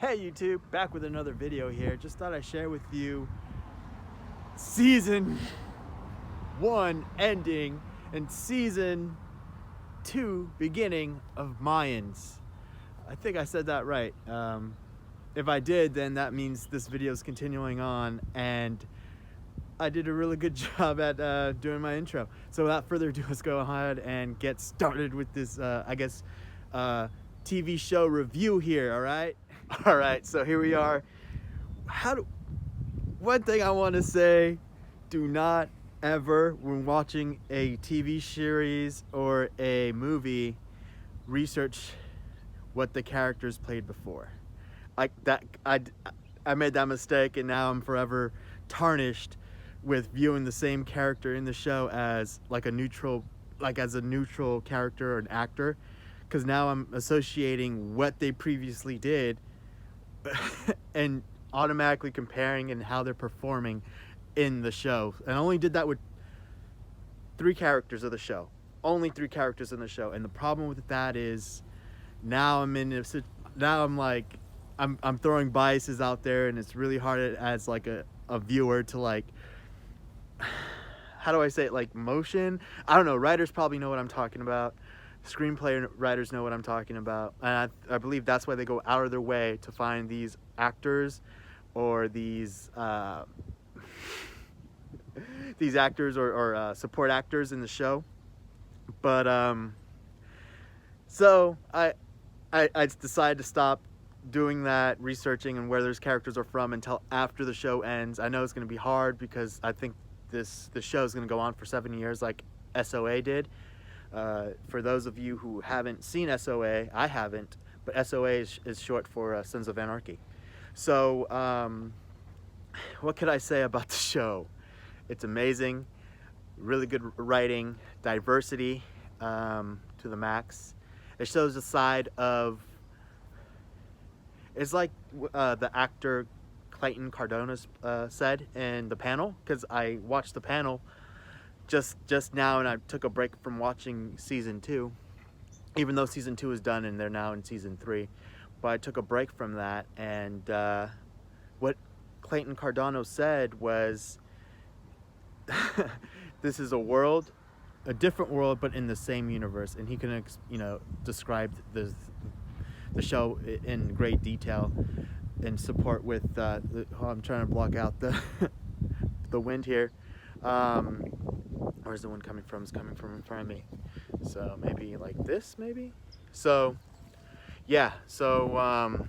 Hey YouTube, back with another video here. Just thought I'd share with you season 1 ending and season 2 beginning of Mayans. I think I said that right. If I did, then that means this video is continuing on, and I did a really good job at doing my intro. So without further ado, let's go ahead and get started with this, TV show review here, all right? All right, so here we are. One thing I want to say, do not ever, when watching a TV series or a movie, research what the characters played before. I made that mistake, and now I'm forever tarnished with viewing the same character in the show as a neutral character or an actor, because now I'm associating what they previously did and automatically comparing and how they're performing in the show. And I only did that with 3 characters of the show. Only 3 characters in the show. And the problem with that is now I'm throwing biases out there, and it's really hard as a viewer to how do I say it, motion? I don't know. Writers probably know what I'm talking about. Screenplay writers know what I'm talking about, and I believe that's why they go out of their way to find these actors or these actors or support actors in the show. But so I decided to stop doing that, researching and where those characters are from, until after the show ends. I know it's going to be hard because I think the show is going to go on for 7 years like SOA did. For those of you who haven't seen SOA, I haven't, but SOA is short for Sons of Anarchy. So what could I say about the show? It's amazing, really good writing, diversity to the max. It shows a side of, it's like the actor Clayton Cardona said in the panel, because I watched the panel just now, and I took a break from watching season 2, even though season 2 is done and they're now in season 3. But I took a break from that, and what Clayton Cardano said was this is a different world, but in the same universe, and he can describe the show in great detail and support with I'm trying to block out the the wind here. Where's the wind coming from? It's coming from in front of me. So maybe like this, maybe? So, yeah. So,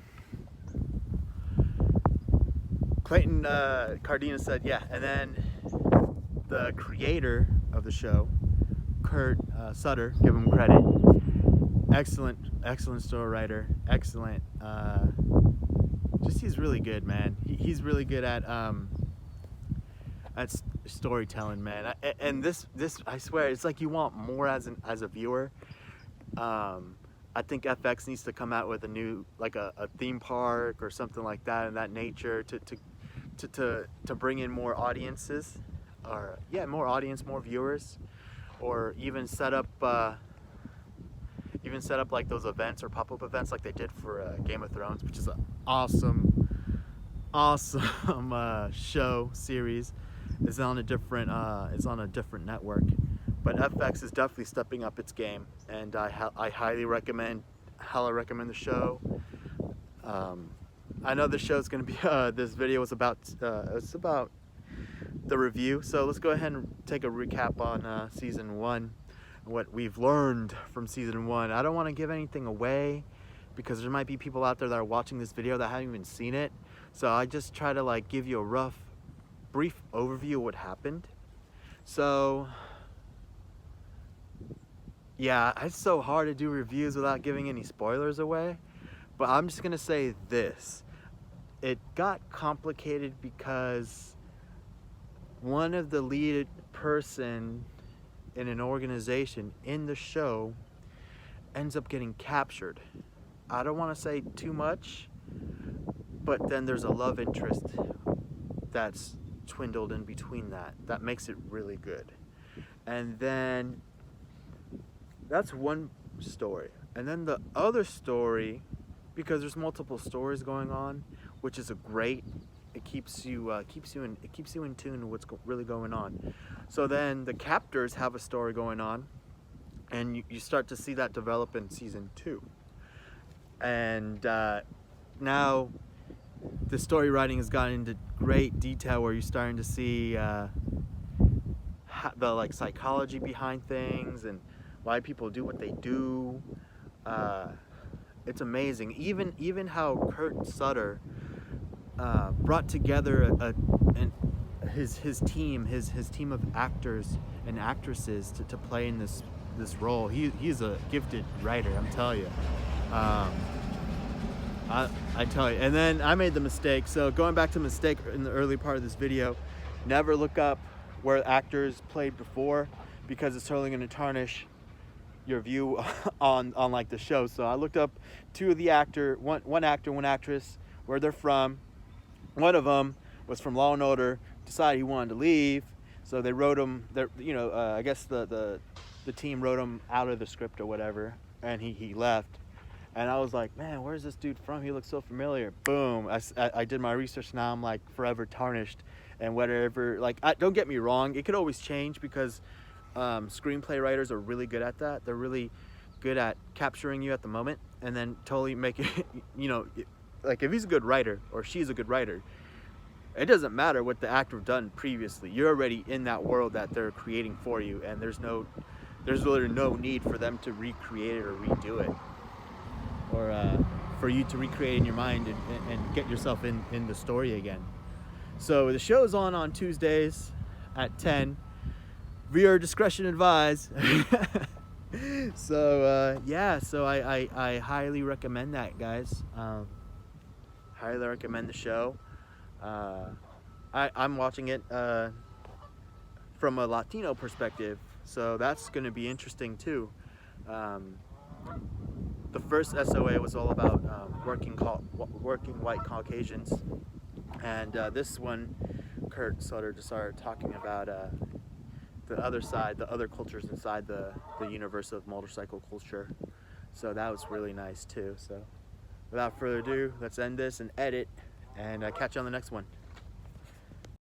Clayton Cardina said, yeah. And then the creator of the show, Kurt Sutter, give him credit. Excellent story writer. Excellent. He's really good, man. He's really good at storytelling, man. And this I swear, it's like you want more as a viewer. I think FX needs to come out with a new, a theme park or something like that in that nature to bring in more audiences, or more viewers, or even set up like those events or pop-up events like they did for Game of Thrones, which is an awesome show series. It's on a different network, but FX is definitely stepping up its game, and I highly recommend the show. I know the show's gonna be this video is about it's about the review, so let's go ahead and take a recap on season 1, what we've learned from season 1. I don't want to give anything away because there might be people out there that are watching this video that haven't even seen it, so I just try to give you a brief overview of what happened. So yeah, it's so hard to do reviews without giving any spoilers away, but I'm just gonna say this: it got complicated because one of the lead person in an organization in the show ends up getting captured. I don't want to say too much, but then there's a love interest that's dwindled in between that makes it really good. And then that's one story, and then the other story because there's multiple stories going on, which is a great. It keeps you in tune with what's really going on. So then the captors have a story going on, and you start to see that develop in season 2. And now the story writing has gotten into great detail where you're starting to see the like psychology behind things and why people do what they do. It's amazing. Even how Kurt Sutter brought together his team of actors and actresses to play in this role. He's a gifted writer, I'm telling you. I tell you. And then I made the mistake. So going back to the mistake in the early part of this video, never look up where actors played before, because it's totally going to tarnish your view on like the show. So I looked up two of the one actor, one actress, where they're from. One of them was from Law and Order, decided he wanted to leave, so they wrote him. I guess the team wrote him out of the script or whatever, and he left. And I was like, man, where's this dude from? He looks so familiar. Boom! I did my research. Now I'm like forever tarnished, and whatever. Like, don't get me wrong, it could always change, because screenplay writers are really good at that. They're really good at capturing you at the moment, and then totally make it. Like if he's a good writer or she's a good writer, it doesn't matter what the actor done previously. You're already in that world that they're creating for you, and there's literally no need for them to recreate it or redo it, or for you to recreate in your mind and get yourself in the story again. So the show is on Tuesdays at 10. Viewer discretion advised. So I highly recommend that, guys. Highly recommend the show. I'm watching it from a Latino perspective, so that's going to be interesting too. The first SOA was all about working white Caucasians, and this one, Kurt Sutter just started talking about the other side, the other cultures inside the universe of motorcycle culture. So that was really nice too. So without further ado, let's end this and edit, and catch you on the next one.